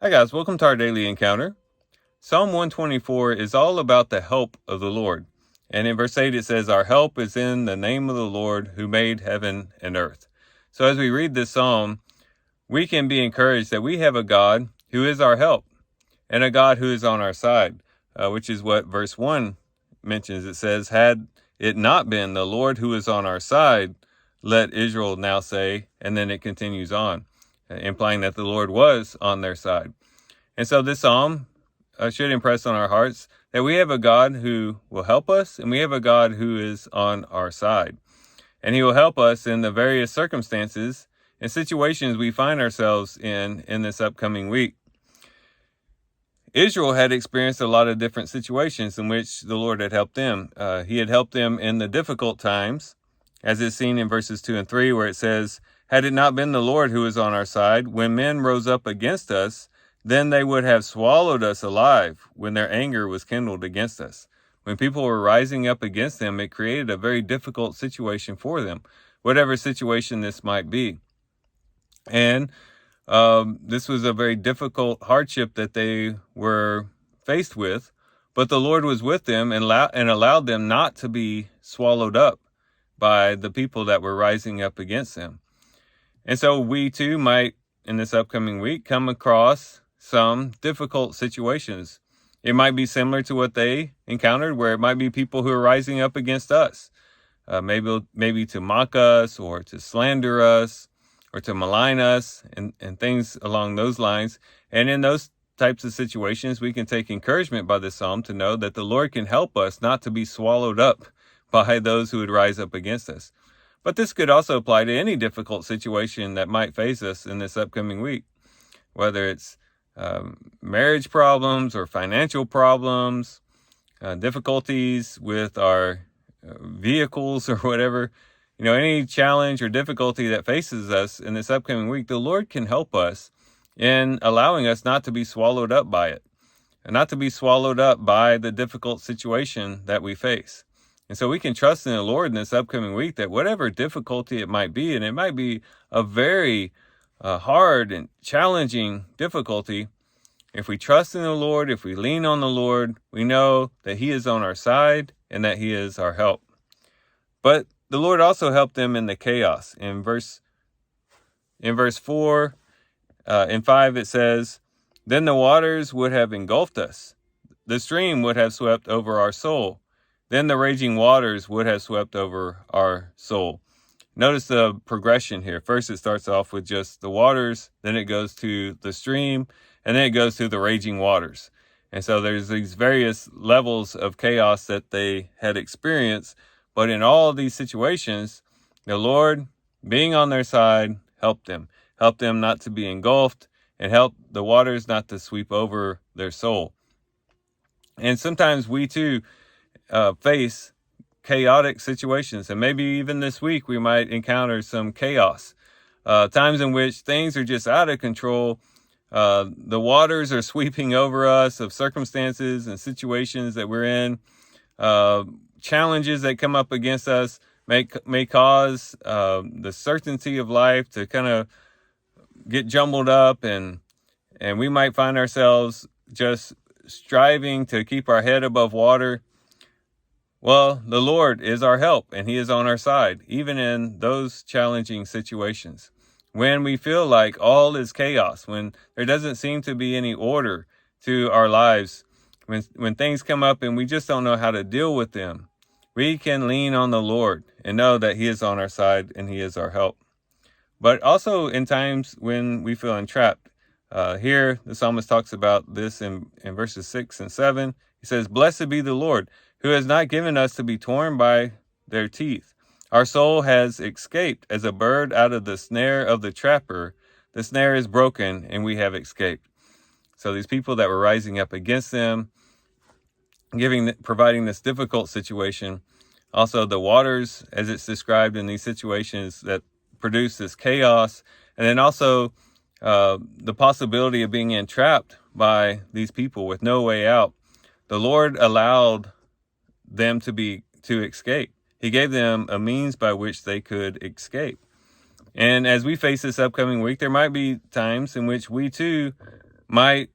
Hi guys, welcome to our daily encounter. Psalm 124 is all about the help of the Lord. And in verse 8 it says, "Our help is in the name of the Lord who made heaven and earth." So as we read this psalm, we can be encouraged that we have a God who is our help and a God who is on our side, which is what verse 1 mentions. It says, "Had it not been the Lord who is on our side, let Israel now say," and then it continues on, implying that the Lord was on their side. And so this psalm should impress on our hearts that we have a God who will help us, and we have a God who is on our side. And he will help us in the various circumstances and situations we find ourselves in this upcoming week. Israel had experienced a lot of different situations in which the Lord had helped them. He had helped them in the difficult times, as is seen in verses 2 and 3, where it says, "Had it not been the Lord who was on our side, when men rose up against us, then they would have swallowed us alive when their anger was kindled against us." When people were rising up against them, it created a very difficult situation for them, whatever situation this might be. And this was a very difficult hardship that they were faced with, but the Lord was with them and allowed them not to be swallowed up by the people that were rising up against them. And so we too might, in this upcoming week, come across some difficult situations. It might be similar to what they encountered, where it might be people who are rising up against us, maybe to mock us or to slander us or to malign us and things along those lines. And in those types of situations, we can take encouragement by the psalm to know that the Lord can help us not to be swallowed up by those who would rise up against us. But this could also apply to any difficult situation that might face us in this upcoming week, whether it's marriage problems or financial problems, difficulties with our vehicles or whatever. Any challenge or difficulty that faces us in this upcoming week, the Lord can help us in allowing us not to be swallowed up by it, and not to be swallowed up by the difficult situation that we face. And so we can trust in the Lord in this upcoming week that whatever difficulty it might be, and it might be a very hard and challenging difficulty, if we trust in the Lord, if we lean on the Lord, we know that He is on our side and that He is our help. But the Lord also helped them in the chaos. In verse 4 and 5, it says, "Then the waters would have engulfed us. The stream would have swept over our soul. Then the raging waters would have swept over our soul." Notice the progression here. First, it starts off with just the waters, then it goes to the stream, and then it goes to the raging waters. And so there's these various levels of chaos that they had experienced. But in all of these situations, the Lord, being on their side, helped them not to be engulfed, and helped the waters not to sweep over their soul. And sometimes we too face chaotic situations, and maybe even this week we might encounter some chaos, times in which things are just out of control. The waters are sweeping over us of circumstances and situations that we're in. Challenges that come up against us may cause the certainty of life to kind of get jumbled up, and we might find ourselves just striving to keep our head above water. Well, the Lord is our help, and He is on our side, even in those challenging situations. When we feel like all is chaos, when there doesn't seem to be any order to our lives, when things come up and we just don't know how to deal with them, we can lean on the Lord and know that He is on our side and He is our help. But also in times when we feel entrapped. Here, the psalmist talks about this in verses 6 and 7. He says, "Blessed be the Lord, who has not given us to be torn by their teeth. Our soul has escaped as a bird out of the snare of the trapper. The snare is broken, and we have escaped." So these people that were rising up against them, providing this difficult situation, also the waters, as it's described in these situations that produce this chaos, and then also the possibility of being entrapped by these people with no way out. The Lord allowed them to escape. He gave them a means by which they could escape. And as we face this upcoming week, there might be times in which we too might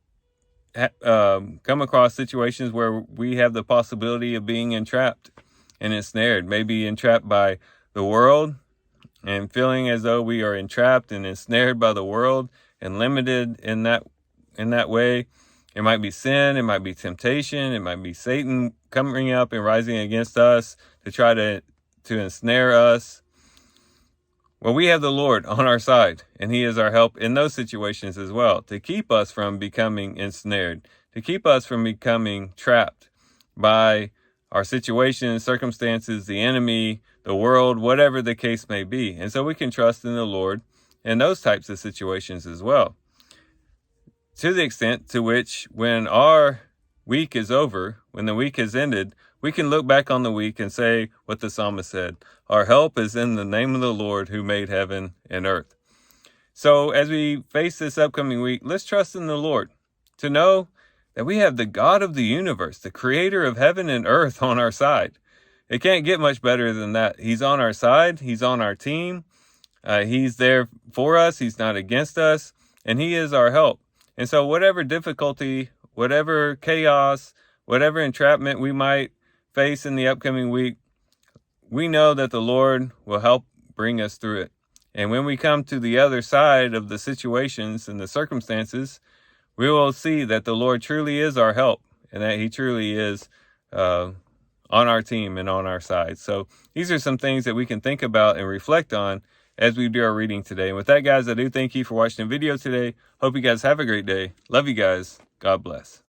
come across situations where we have the possibility of being entrapped and ensnared, maybe entrapped by the world and feeling as though we are entrapped and ensnared by the world and limited in that way. It might be sin, it might be temptation, it might be Satan coming up and rising against us to try to ensnare us. Well, we have the Lord on our side, and he is our help in those situations as well, to keep us from becoming ensnared, to keep us from becoming trapped by our situations, circumstances, the enemy, the world, whatever the case may be. And so we can trust in the Lord in those types of situations as well. To the extent to which when our week is over, when the week has ended, we can look back on the week and say what the psalmist said: our help is in the name of the Lord who made heaven and earth. So as we face this upcoming week, let's trust in the Lord to know that we have the God of the universe, the creator of heaven and earth, on our side. It can't get much better than that. He's on our side. He's on our team. He's there for us. He's not against us. And he is our help. And so whatever difficulty, whatever chaos, whatever entrapment we might face in the upcoming week, we know that the Lord will help bring us through it. And when we come to the other side of the situations and the circumstances, we will see that the Lord truly is our help and that he truly is on our team and on our side. So these are some things that we can think about and reflect on as we do our reading today. And with that, guys, I do thank you for watching the video today. Hope you guys have a great day. Love you guys. God bless.